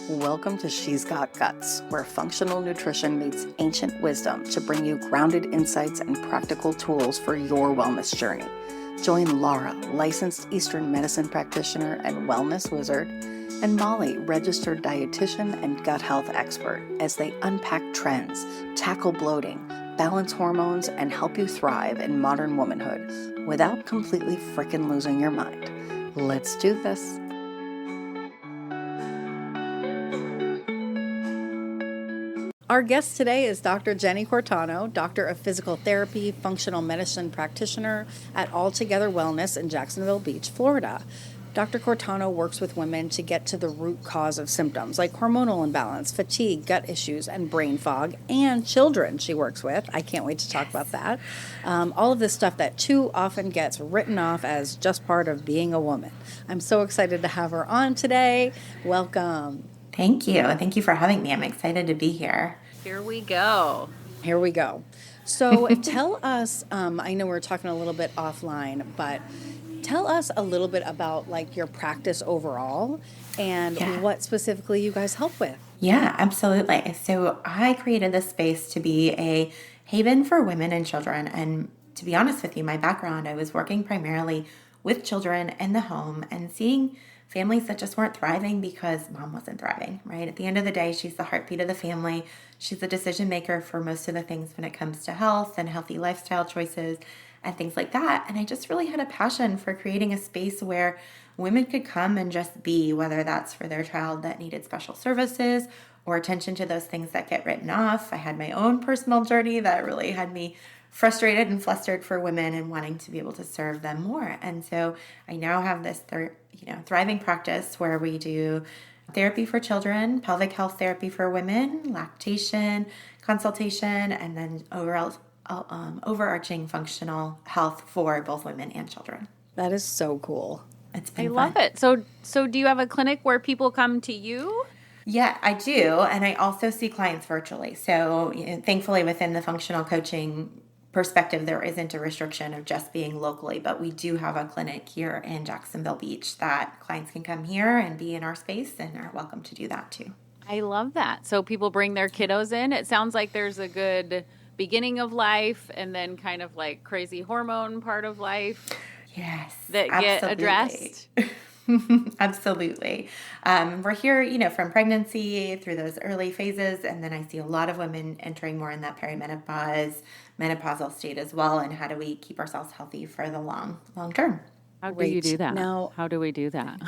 Welcome to She's Got Guts, where functional nutrition meets ancient wisdom to bring you grounded insights and practical tools for your wellness journey. Join Laura, licensed Eastern medicine practitioner and wellness wizard, and Molly, registered dietitian and gut health expert, as they unpack trends, tackle bloating, balance hormones, and help you thrive in modern womanhood without completely frickin' losing your mind. Let's do this. Our guest today is Dr. Jenny Quartano, Doctor of Physical Therapy, Functional Medicine Practitioner at Altogether Wellness in Jacksonville Beach, Florida. Dr. Quartano works with women to get to the root cause of symptoms like hormonal imbalance, fatigue, gut issues, and brain fog, and children she works with. I can't wait to talk about that. All of this stuff that too often gets written off as just part of being a woman. I'm so excited to have her on today. Welcome. Thank you. Thank you for having me. I'm excited to be here. Here we go. Here we go. So tell us, I know we were talking a little bit offline, but tell us a little bit about like your practice overall and what specifically you guys help with. Yeah, absolutely. So I created this space to be a haven for women and children. And to be honest with you, my background, I was working primarily with children in the home and seeing families that just weren't thriving because mom wasn't thriving, right? At the end of the day, she's the heartbeat of the family. She's the decision maker for most of the things when it comes to health and healthy lifestyle choices and things like that. And I just really had a passion for creating a space where women could come and just be, whether that's for their child that needed special services or attention to those things that get written off. I had my own personal journey that really had me frustrated and flustered for women and wanting to be able to serve them more. And so I now have this thriving practice where we do therapy for children, pelvic health therapy for women, lactation, consultation, and then overarching functional health for both women and children. That is so cool. It's been I love it. So do you have a clinic where people come to you? Yeah, I do. And I also see clients virtually. So thankfully within the functional coaching perspective, there isn't a restriction of just being locally, but we do have a clinic here in Jacksonville Beach that clients can come here and be in our space and are welcome to do that too. I love that. So people bring their kiddos in. It sounds like there's a good beginning of life and then kind of like crazy hormone part of life. Yes, that get addressed. Absolutely. We're here, from pregnancy through those early phases. And then I see a lot of women entering more in that perimenopause, menopausal state as well. And how do we keep ourselves healthy for the long term? How do you do that? Now, how do we do that?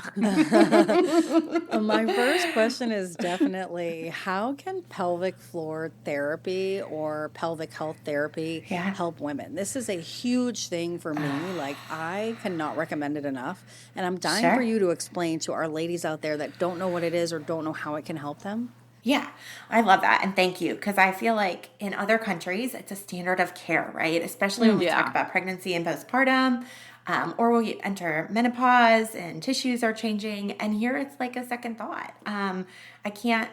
My first question is definitely, how can pelvic floor therapy or pelvic health therapy help women? This is a huge thing for me. Like, I cannot recommend it enough. And I'm dying for you to explain to our ladies out there that don't know what it is or don't know how it can help them. Yeah, I love that. And thank you. Because I feel like in other countries, it's a standard of care, right? Especially when we talk about pregnancy and postpartum. Or when you enter menopause and tissues are changing, and here it's like a second thought. I can't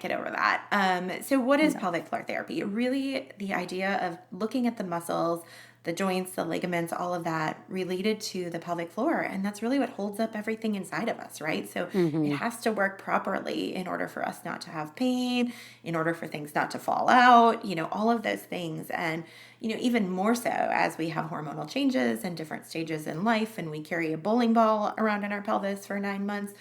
get over that. So what is pelvic floor therapy? Really the idea of looking at the muscles, the joints, the ligaments, all of that related to the pelvic floor. And that's really what holds up everything inside of us, right? So it has to work properly in order for us not to have pain, in order for things not to fall out, all of those things. And, even more so as we have hormonal changes and different stages in life, and we carry a bowling ball around in our pelvis for 9 months.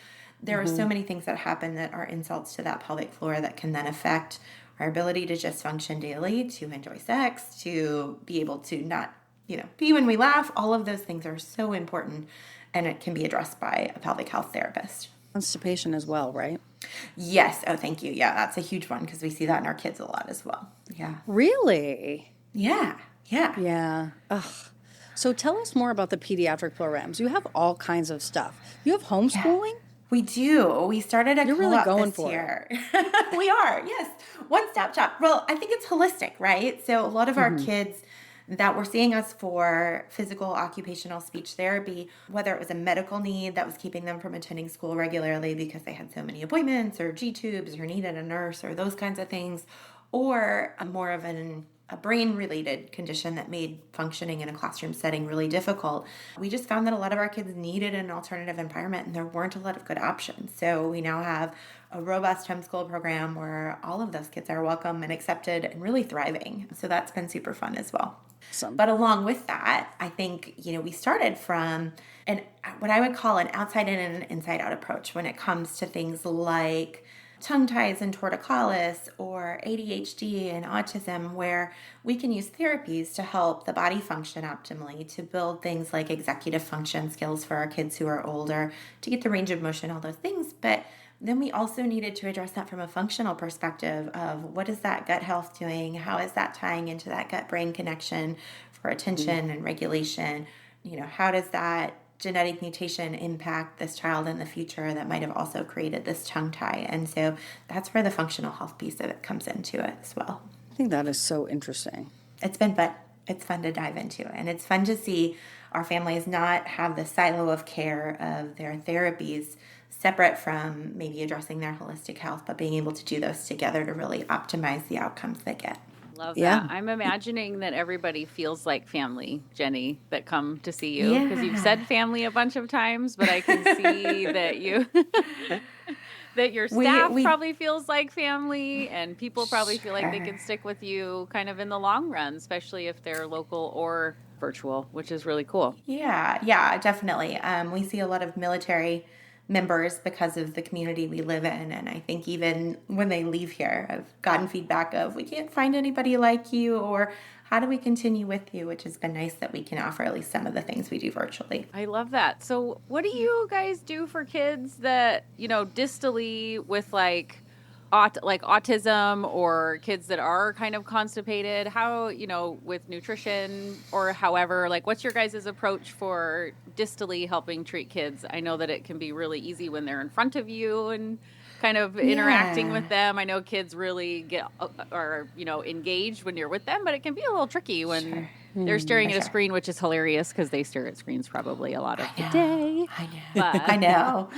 There are so many things that happen that are insults to that pelvic floor that can then affect our ability to just function daily, to enjoy sex, to be able to not, be when we laugh. All of those things are so important, and it can be addressed by a pelvic health therapist. Constipation as well, right? Yes. Oh, thank you. Yeah, that's a huge one because we see that in our kids a lot as well. Yeah. Really? Yeah. Ugh. So tell us more about the pediatric programs. You have all kinds of stuff. You have homeschooling? Yeah. We do. We started a You're really going for year. We are, yes. One-stop shop. Well, I think it's holistic, right? So a lot of our kids that were seeing us for physical occupational speech therapy, whether it was a medical need that was keeping them from attending school regularly because they had so many appointments or G-tubes or needed a nurse or those kinds of things, or more of an a brain-related condition that made functioning in a classroom setting really difficult. We just found that a lot of our kids needed an alternative environment, and there weren't a lot of good options. So we now have a robust homeschool program where all of those kids are welcome and accepted and really thriving. So that's been super fun as well. Awesome. But along with that, I think, we started from what I would call an outside in and an inside out approach when it comes to things like tongue ties and torticollis or ADHD and autism, where we can use therapies to help the body function optimally, to build things like executive function skills for our kids who are older, to get the range of motion, all those things. But then we also needed to address that from a functional perspective of what is that gut health doing? How is that tying into that gut-brain connection for attention and regulation? How does that genetic mutation impact this child in the future that might have also created this tongue tie? And so that's where the functional health piece of it comes into it as well. I think that is so interesting. It's been fun. It's fun to dive into, and it's fun to see our families not have the silo of care of their therapies separate from maybe addressing their holistic health, but being able to do those together to really optimize the outcomes they get. Love that. Yeah. I'm imagining that everybody feels like family, Jenny, that come to see you, because you've said family a bunch of times, but I can see that you that your staff probably feels like family, and people probably feel like they can stick with you kind of in the long run, especially if they're local or virtual, which is really cool. Yeah, definitely. We see a lot of military members because of the community we live in, and I think even when they leave here, I've gotten feedback of, we can't find anybody like you, or how do we continue with you, which has been nice that we can offer at least some of the things we do virtually. I love that. So what do you guys do for kids that, distally with like autism, or kids that are kind of constipated? How, with nutrition or however, like, what's your guys' approach for distally helping treat kids? I know that it can be really easy when they're in front of you and kind of interacting with them. I know kids really get engaged when you're with them, but it can be a little tricky when they're staring at a screen, which is hilarious because they stare at screens probably a lot of the day. I know. But I know.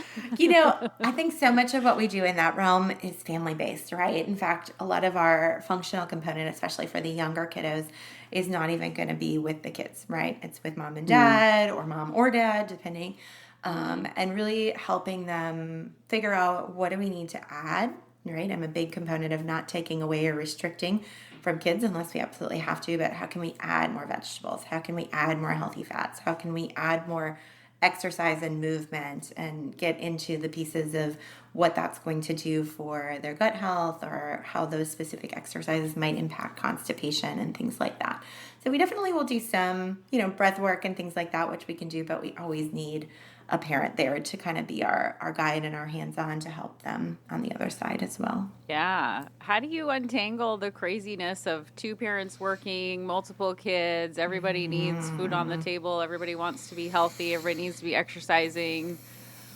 I think so much of what we do in that realm is family-based, right? In fact, a lot of our functional component, especially for the younger kiddos, is not even going to be with the kids, right? It's with mom and dad, or mom or dad, depending. And really helping them figure out, what do we need to add, right? I'm a big component of not taking away or restricting from kids unless we absolutely have to, but how can we add more vegetables? How can we add more healthy fats? How can we add more exercise and movement, and get into the pieces of what that's going to do for their gut health, or how those specific exercises might impact constipation and things like that. So we definitely will do some, breath work and things like that, which we can do, but we always need a parent there to kind of be our guide and our hands-on to help them on the other side as well. yeah, how do you untangle the craziness of two parents working, multiple kids, everybody needs food on the table, everybody wants to be healthy, everybody needs to be exercising,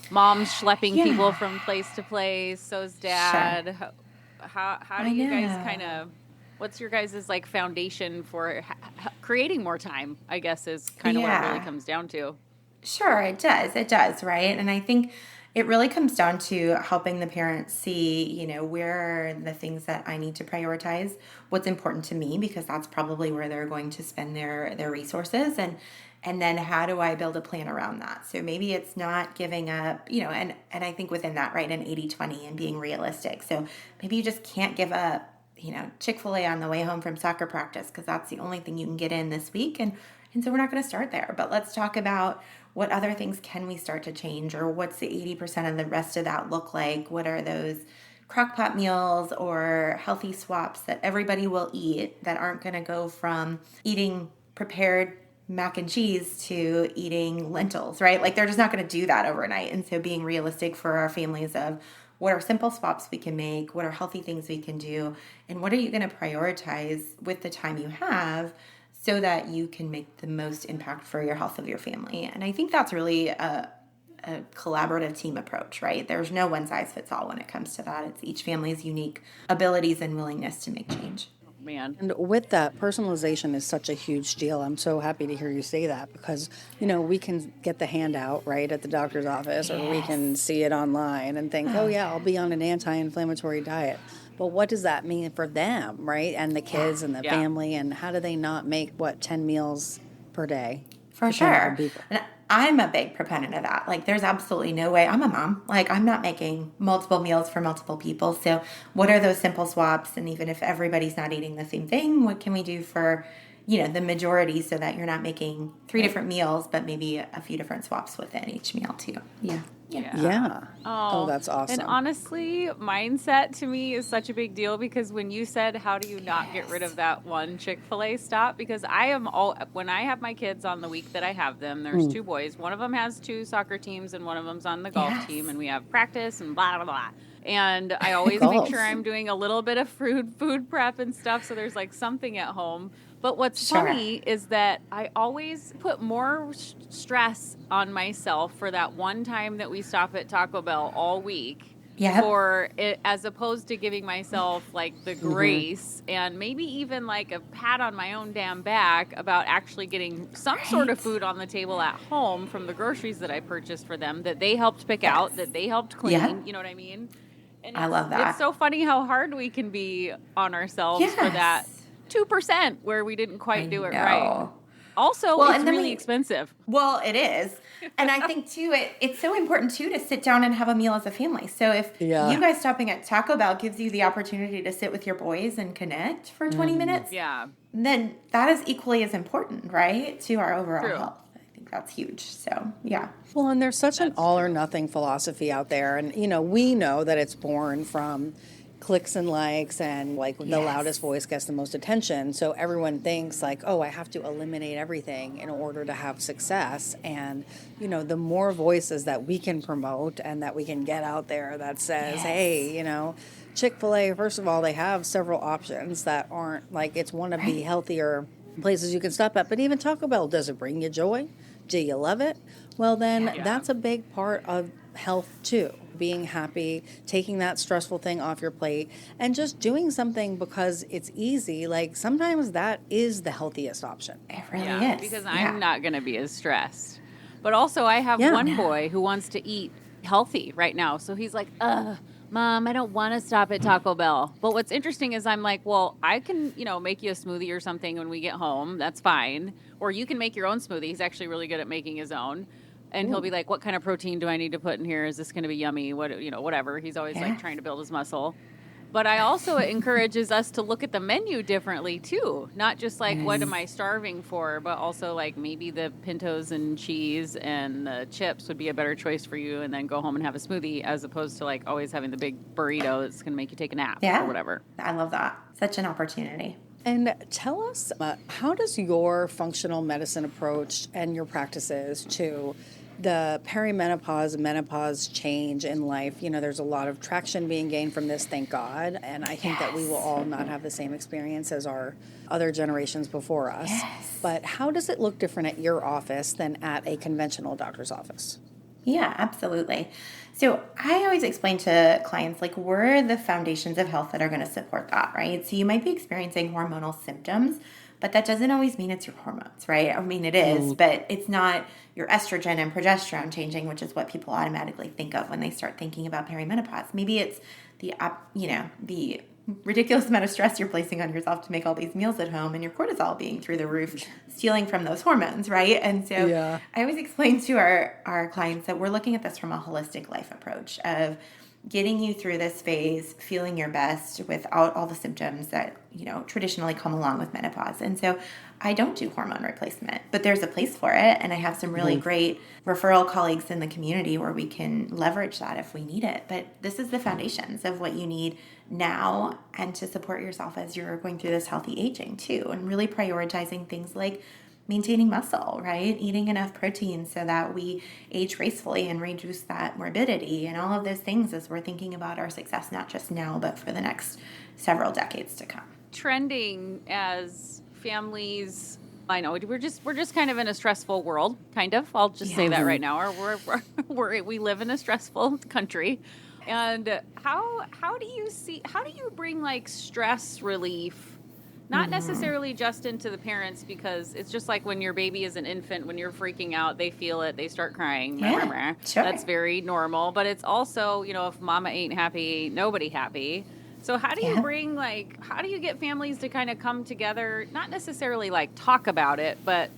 mom's schlepping people from place to place, so's dad. How do you guys kind of, what's your guys' like foundation for creating more time, I guess, is kind of what it really comes down to. Sure, it does, right? And I think it really comes down to helping the parents see, where are the things that I need to prioritize, what's important to me, because that's probably where they're going to spend their resources, and then how do I build a plan around that? So maybe it's not giving up, and I think within that, right, an 80-20 and being realistic. So maybe you just can't give up, Chick-fil-A on the way home from soccer practice because that's the only thing you can get in this week. And so we're not going to start there, but let's talk about what other things can we start to change, or what's the 80% of the rest of that look like? What are those crock-pot meals or healthy swaps that everybody will eat that aren't going to go from eating prepared mac and cheese to eating lentils, right? Like, they're just not going to do that overnight. And so being realistic for our families of what are simple swaps we can make, what are healthy things we can do, and what are you going to prioritize with the time you have so that you can make the most impact for your health of your family. And I think that's really a collaborative team approach, right? There's no one size fits all when it comes to that. It's each family's unique abilities and willingness to make change. Man. And with that, personalization is such a huge deal. I'm so happy to hear you say that because, we can get the handout, right, at the doctor's office, or we can see it online and think, oh, yeah, I'll be on an anti-inflammatory diet. but what does that mean for them, right? And the kids and the family, and how do they not make, 10 meals per day? For sure. And I'm a big proponent of that. Like, there's absolutely no way. I'm a mom. Like, I'm not making multiple meals for multiple people. So what are those simple swaps? And even if everybody's not eating the same thing, what can we do for, the majority, so that you're not making 3 different meals, but maybe a few different swaps within each meal too. Yeah. Oh, that's awesome. And honestly, mindset to me is such a big deal, because when you said, how do you not get rid of that one Chick-fil-A stop? Because when I have my kids on the week that I have them, there's 2 boys. One of them has 2 soccer teams and one of them's on the golf team, and we have practice and blah, blah, blah. And I always make sure I'm doing a little bit of food prep and stuff, so there's like something at home. But what's funny is that I always put more stress on myself for that one time that we stop at Taco Bell all week. For it, as opposed to giving myself like the grace and maybe even like a pat on my own damn back about actually getting some sort of food on the table at home from the groceries that I purchased for them, that they helped pick out, that they helped clean. You know what I mean? And I love that. It's so funny how hard we can be on ourselves for that 2% where we didn't quite do it right. Also, it's really expensive. Well, it is. And I think, too, it's so important, too, to sit down and have a meal as a family. So if you guys stopping at Taco Bell gives you the opportunity to sit with your boys and connect for 20 minutes, then that is equally as important, right, to our overall health. I think that's huge. So, Well, and there's such an all or nothing philosophy out there. And, we know that it's born from clicks and likes, and like the loudest voice gets the most attention. So everyone thinks like, oh, I have to eliminate everything in order to have success. And, the more voices that we can promote and that we can get out there that says, hey, Chick-fil-A, first of all, they have several options that aren't like, it's one of the healthier places you can stop at. But even Taco Bell, does it bring you joy? Do you love it? Well, then that's a big part of health too. Being happy, taking that stressful thing off your plate, and just doing something because it's easy. Like, sometimes that is the healthiest option. It really is. Because I'm not going to be as stressed. But also, I have one boy who wants to eat healthy right now. So he's like, Mom, I don't want to stop at Taco Bell. But what's interesting is I'm like, well, I can, make you a smoothie or something when we get home. That's fine. Or you can make your own smoothie. He's actually really good at making his own. And he'll be like, what kind of protein do I need to put in here? Is this going to be yummy? Whatever. He's always like trying to build his muscle. But I also encourages us to look at the menu differently too. Not just like, what am I starving for? But also like, maybe the pintos and cheese and the chips would be a better choice for you. And then go home and have a smoothie, as opposed to like always having the big burrito that's going to make you take a nap or whatever. I love that. Such an opportunity. And tell us, how does your functional medicine approach and your practices to the perimenopause, menopause change in life? There's a lot of traction being gained from this, thank God. And I think that we will all not have the same experience as our other generations before us. But how does it look different at your office than at a conventional doctor's office? Yeah, absolutely. So I always explain to clients, like, we're the foundations of health that are going to support that, right? So you might be experiencing hormonal symptoms, but that doesn't always mean it's your hormones, right? I mean, it is, but it's not your estrogen and progesterone changing, which is what people automatically think of when they start thinking about perimenopause. Maybe it's the ridiculous amount of stress you're placing on yourself to make all these meals at home, and your cortisol being through the roof, stealing from those hormones, right? And so I always explain to our clients that we're looking at this from a holistic life approach of getting you through this phase, feeling your best without all the symptoms that, traditionally come along with menopause. And so I don't do hormone replacement, but there's a place for it. And I have some really great referral colleagues in the community where we can leverage that if we need it. But this is the foundations of what you need now and to support yourself as you're going through this healthy aging too. And really prioritizing things like maintaining muscle, right? Eating enough protein so that we age gracefully and reduce that morbidity and all of those things as we're thinking about our success, not just now, but for the next several decades to come. Trending as families, I know we're just kind of in a stressful world, kind of. I'll just say that right now. We live in a stressful country. And how do you bring like stress relief, not necessarily just into the parents, because it's just like when your baby is an infant, when you're freaking out, they feel it, they start crying. Sure. That's very normal. But it's also, if mama ain't happy, ain't nobody happy. So how do you bring, like, how do you get families to kind of come together, not necessarily like talk about it, but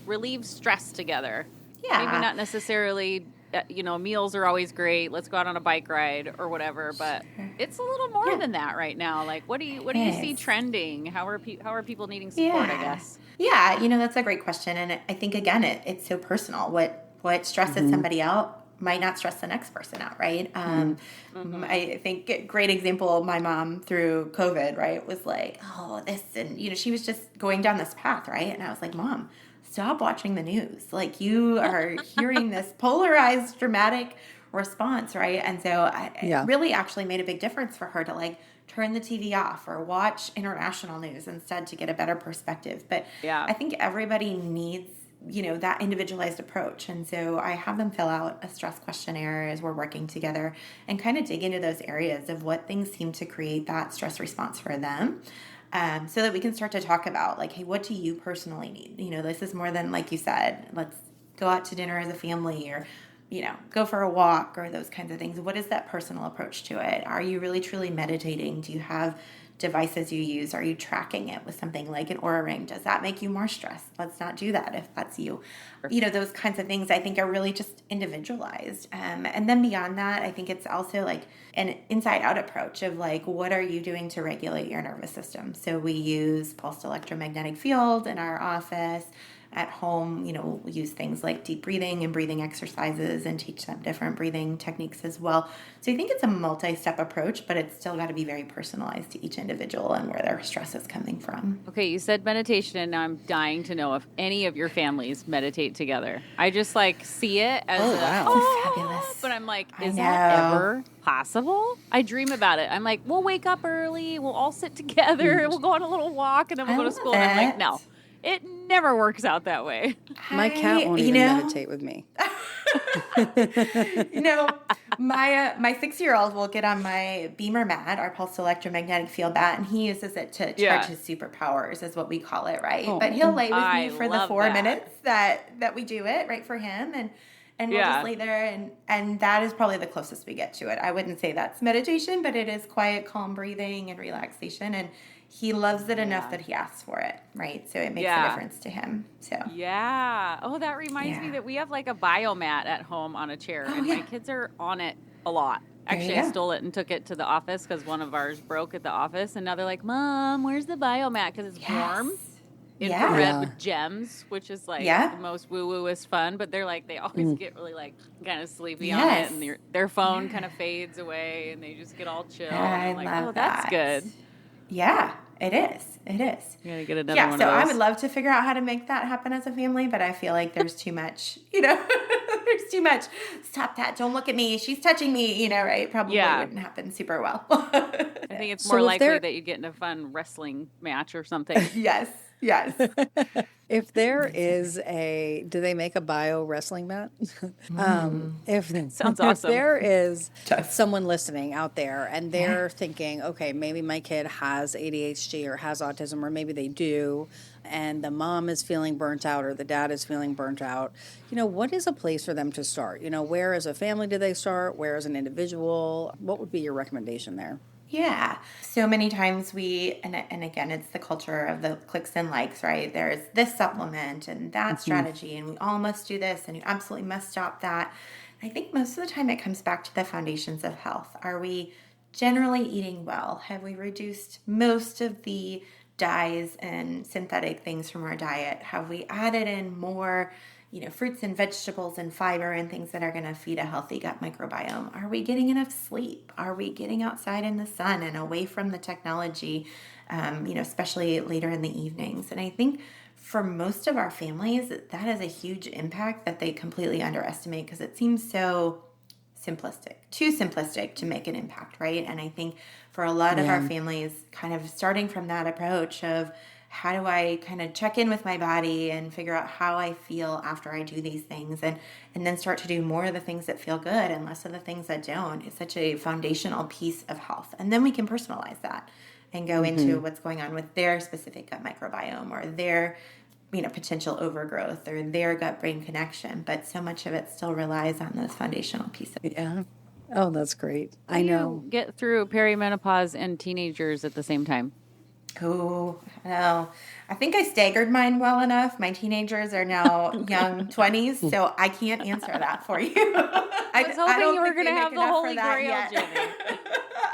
relieve stress together? Yeah. Maybe not necessarily, meals are always great. Let's go out on a bike ride or whatever, but it's a little more than that right now. Like, what do you see trending? How are people needing support, I guess? Yeah, that's a great question. And I think, again, it's so personal. What stresses somebody out might not stress the next person out, right? I think a great example, my mom through COVID, right, was like, oh, this, and, she was just going down this path, right? And I was like, Mom, stop watching the news. Like, you are hearing this polarized, dramatic response, right? And so it really actually made a big difference for her to, like, turn the TV off or watch international news instead to get a better perspective. But I think everybody needs, that individualized approach. And so I have them fill out a stress questionnaire as we're working together and kind of dig into those areas of what things seem to create that stress response for them. So that we can start to talk about, like, hey, what do you personally need? This is more than, like you said, let's go out to dinner as a family or, go for a walk or those kinds of things. What is that personal approach to it? Are you really truly meditating? Do you have devices you use? Are you tracking it with something like an Oura Ring? Does that make you more stressed? Let's not do that if that's you. Those kinds of things I think are really just individualized. And then beyond that, I think it's also like an inside out approach of, like, what are you doing to regulate your nervous system? So we use pulsed electromagnetic field in our office. At home, we'll use things like deep breathing and breathing exercises and teach them different breathing techniques as well. So I think it's a multi-step approach, but it's still got to be very personalized to each individual and where their stress is coming from. Okay, you said meditation, and now I'm dying to know if any of your families meditate together. I just, like, see it as fabulous. But I'm like, is that ever possible? I dream about it. I'm like, we'll wake up early, we'll all sit together, we'll go on a little walk, and then we'll go to school. And I'm like, no. It never works out that way. My cat won't even meditate with me. My 6-year-old will get on my Beamer mat, our pulsed electromagnetic field mat, and he uses it to charge his superpowers, is what we call it, right? But he'll lay with me for the 4 minutes that we do it, right, for him, and we'll just lay there, and that is probably the closest we get to it. I wouldn't say that's meditation, but it is quiet, calm breathing and relaxation, and he loves it enough that he asks for it, right? So it makes a difference to him. So Oh, that reminds me that we have, like, a biomat at home on a chair, and my kids are on it a lot. Actually, I stole it and took it to the office because one of ours broke at the office, and now they're like, Mom, where's the biomat? Because it's warm. Infrared with gems, which is, like, the most woo-woo-ist fun, but they're like, they always get really, like, kind of sleepy on it, and their phone kind of fades away, and they just get all chill. And I'm like, oh, that's good. Yeah, it is. It is. You gotta get another one of those. I would love to figure out how to make that happen as a family, but I feel like there's too much, there's too much. Stop that. Don't look at me. She's touching me, right? Probably wouldn't happen super well. I think it's more likely that you get in a fun wrestling match or something. Yes. If there is do they make a bio wrestling mat? Sounds awesome. If there is someone listening out there and they're thinking, okay, maybe my kid has ADHD or has autism, or maybe they do, and the mom is feeling burnt out or the dad is feeling burnt out, what is a place for them to start? Where as a family do they start? Where as an individual? What would be your recommendation there? Yeah. So many times and again, it's the culture of the clicks and likes, right? There's this supplement and that strategy, and we all must do this, and you absolutely must stop that. I think most of the time it comes back to the foundations of health. Are we generally eating well? Have we reduced most of the dyes and synthetic things from our diet? Have we added in more fruits and vegetables and fiber and things that are going to feed a healthy gut microbiome? Are we getting enough sleep? Are we getting outside in the sun and away from the technology, especially later in the evenings? And I think for most of our families, that has a huge impact that they completely underestimate because it seems so too simplistic to make an impact, right? And I think for a lot of our families, kind of starting from that approach of, how do I kind of check in with my body and figure out how I feel after I do these things, and then start to do more of the things that feel good and less of the things that don't, is such a foundational piece of health. And then we can personalize that and go into what's going on with their specific gut microbiome or their potential overgrowth or their gut-brain connection. But so much of it still relies on those foundational pieces. Yeah. Oh, that's great. I How do know. you get through perimenopause and teenagers at the same time? Oh, no. I think I staggered mine well enough. My teenagers are now young 20s, so I can't answer that for you. I was hoping don't you were think going to we have make the enough for Holy that Grail, yet. Jenny.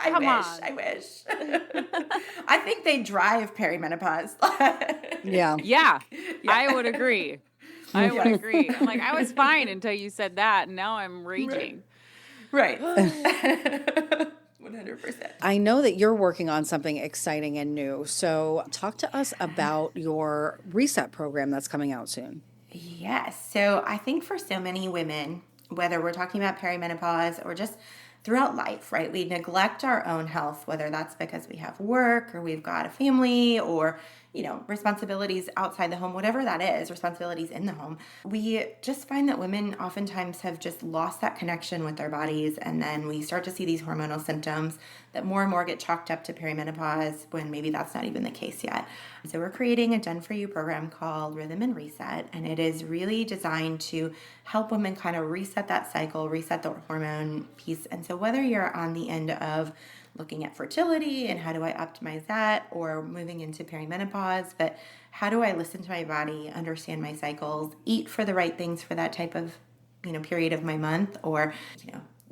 I wish. I think they drive perimenopause. Yeah. Yeah, I would agree. I would agree. I'm like, I was fine until you said that, and now I'm raging. Right. 100%. I know that you're working on something exciting and new. So talk to us about your reset program that's coming out soon. Yes. So I think for so many women, whether we're talking about perimenopause or just throughout life, right, we neglect our own health, whether that's because we have work or we've got a family or, responsibilities outside the home, whatever that is, responsibilities in the home. We just find that women oftentimes have just lost that connection with their bodies. And then we start to see these hormonal symptoms that more and more get chalked up to perimenopause when maybe that's not even the case yet. So we're creating a Done For You program called Rhythm and Reset, and it is really designed to help women kind of reset that cycle, reset the hormone piece. And so whether you're on the end of looking at fertility and how do I optimize that, or moving into perimenopause, but how do I listen to my body, understand my cycles, eat for the right things for that type of period of my month, or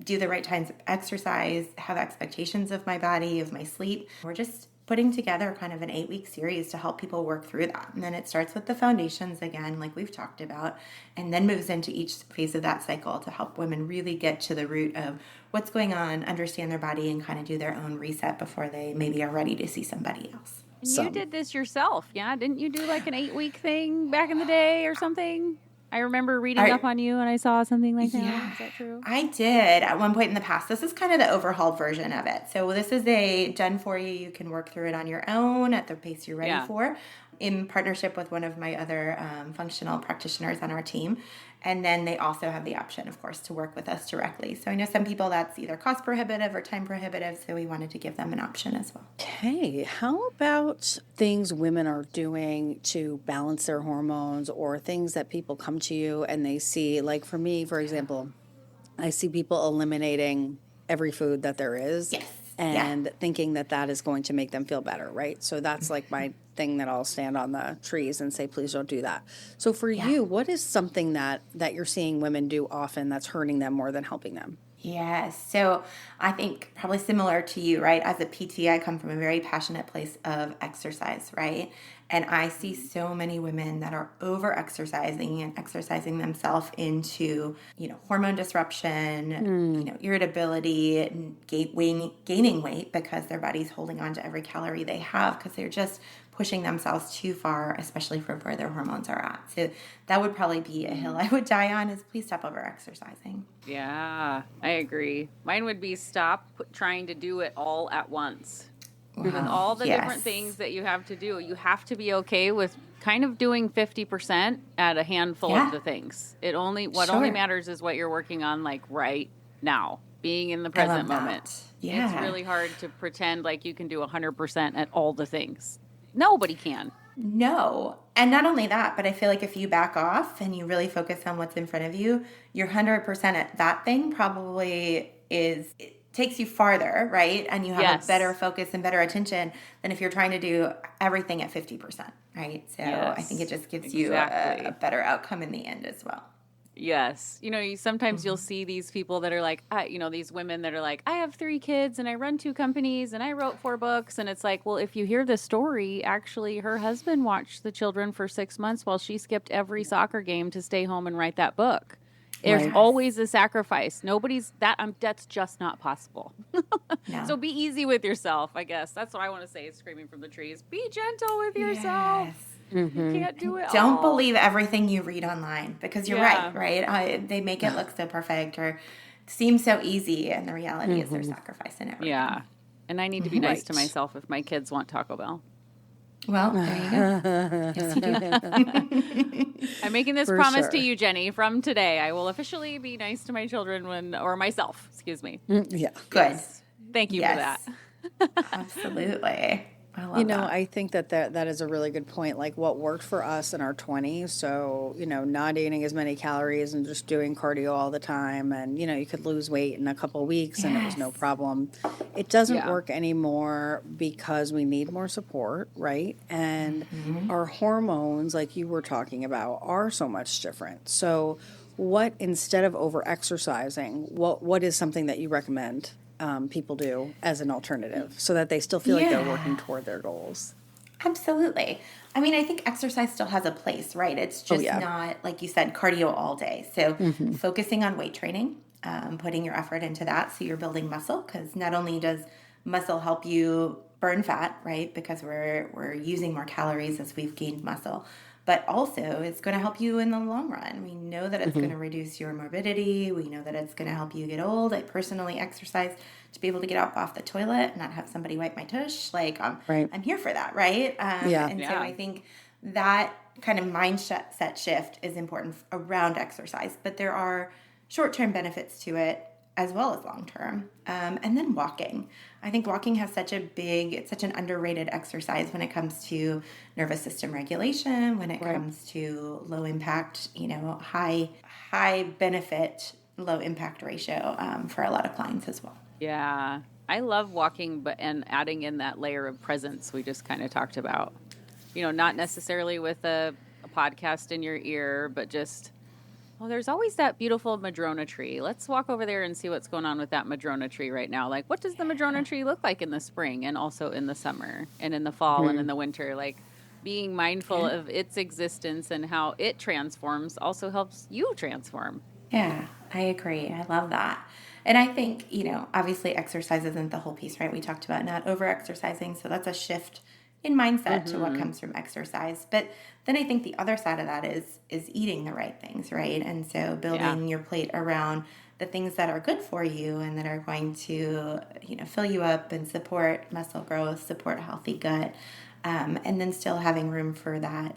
do the right kinds of exercise, have expectations of my body, of my sleep. We're just putting together kind of an 8-week series to help people work through that. And then it starts with the foundations again, like we've talked about, and then moves into each phase of that cycle to help women really get to the root of what's going on, understand their body, and kind of do their own reset before they maybe are ready to see somebody else. And you did this yourself, yeah? Didn't you do like an 8-week thing back in the day or something? I remember reading up on you and I saw something like that. Yeah, is that true? I did at one point in the past. This is kind of the overhauled version of it. So this is a Done For You. You can work through it on your own at the pace you're ready for, in partnership with one of my other functional practitioners on our team. And then they also have the option, of course, to work with us directly. So I know some people that's either cost prohibitive or time prohibitive, so we wanted to give them an option as well. Okay, how about things women are doing to balance their hormones, or things that people come to you and they see, like for me, for example, I see people eliminating every food that there is. Yes. And thinking that that is going to make them feel better, right? So that's like my thing that I'll stand on the trees and say, please don't do that. So for you, what is something that you're seeing women do often that's hurting them more than helping them? Yes. So I think probably similar to you, right? As a PT, I come from a very passionate place of exercise, right? And I see so many women that are over exercising and exercising themselves into, hormone disruption, irritability, and gaining weight because their body's holding on to every calorie they have because they're just pushing themselves too far, especially for where their hormones are at. So that would probably be a hill I would die on, is please stop over exercising. Yeah, I agree. Mine would be stop trying to do it all at once. With all the different things that you have to do, you have to be okay with kind of doing 50% at a handful of the things. Only matters is what you're working on, like right now, being in the present moment. Yeah. It's really hard to pretend like you can do 100% at all the things. Nobody can. No. And not only that, but I feel like if you back off and you really focus on what's in front of you, your 100% at that thing probably it takes you farther, right? And you have a better focus and better attention than if you're trying to do everything at 50%, right? So I think it just gives you a better outcome in the end as well. Yes. Sometimes you'll see these people that are like, these women that are like, I have 3 kids and I run 2 companies and I wrote 4 books. And it's like, well, if you hear the story, actually her husband watched the children for 6 months while she skipped every soccer game to stay home and write that book. There's always a sacrifice. That's just not possible. No. So be easy with yourself, I guess. That's what I want to say is screaming from the trees. Be gentle with yourself. Yes. You can't do it Don't believe everything you read online because you're right? They make it look so perfect or seem so easy, and the reality is there's sacrifice in everything. Yeah. And I need to be nice to myself if my kids want Taco Bell. Well, there you go. Yes, you do. I'm making this promise to you, Jenny, from today. I will officially be nice to my children or myself, excuse me. Yeah. Good. Yes. Thank you for that. Absolutely. I love that. I think that is a really good point. Like what worked for us in our 20s. So, not eating as many calories and just doing cardio all the time. And, you could lose weight in a couple of weeks and it was no Yes. problem. It doesn't Yeah. work anymore because we need more support, right? And our hormones, like you were talking about, are so much different. So, what instead of over exercising, what is something that you recommend people do as an alternative so that they still feel like they're working Yeah. toward their goals? Absolutely. I mean, I think exercise still has a place, right? It's Oh, just yeah. not, like you said, cardio all day. So focusing on weight training, putting your effort into that so you're building muscle, because not only does muscle help you burn fat, right? Because we're using more calories as we've gained muscle, but also it's going to help you in the long run. We know that it's going to reduce your morbidity. We know that it's going to help you get old. I personally exercise to be able to get up off the toilet and not have somebody wipe my tush. Like Right. I'm here for that, right? Yeah. And so Yeah. I think that kind of mindset shift is important around exercise, but there are short-term benefits to it as well as long-term. And then walking. I think walking has it's such an underrated exercise when it comes to nervous system regulation, when it comes to low impact, high benefit, low impact ratio for a lot of clients as well. Yeah. I love walking, and adding in that layer of presence we just kind of talked about. Not necessarily with a podcast in your ear, but just, there's always that beautiful madrona tree. Let's walk over there and see what's going on with that madrona tree right now. Like, what does the madrona tree look like in the spring and also in the summer and in the fall and in the winter? Like, being mindful of its existence and how it transforms also helps you transform. Yeah, I agree. I love that. And I think, obviously exercise isn't the whole piece, right? We talked about not over exercising. So that's a shift in mindset to what comes from exercise. But then I think the other side of that is eating the right things, right? And so building your plate around the things that are good for you and that are going to, fill you up and support muscle growth, support a healthy gut, and then still having room for that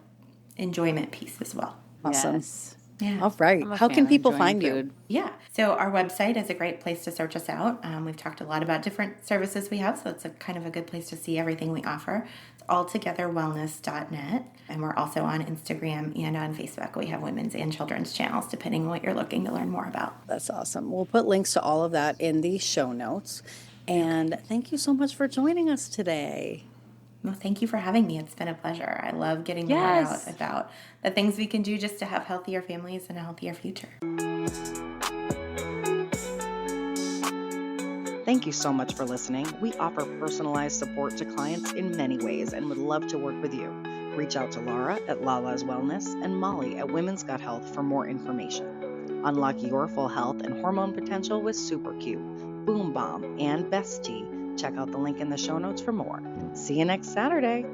enjoyment piece as well. Awesome. Yes. Yeah. All right. I'm a How fan can of people enjoying find you? food. Yeah. So our website is a great place to search us out. We've talked a lot about different services we have, so it's a kind of a good place to see everything we offer. It's altogetherwellness.net. And we're also on Instagram and on Facebook. We have women's and children's channels, depending on what you're looking to learn more about. That's awesome. We'll put links to all of that in the show notes. And thank you so much for joining us today. Well, thank you for having me. It's been a pleasure. I love getting the word out about the things we can do just to have healthier families and a healthier future. Thank you so much for listening. We offer personalized support to clients in many ways and would love to work with you. Reach out to Laura at Lala's Wellness and Molly at Women's Gut Health for more information. Unlock your full health and hormone potential with Super Q, Boom Bomb, and Best Tea. Check out the link in the show notes for more. See you next Saturday.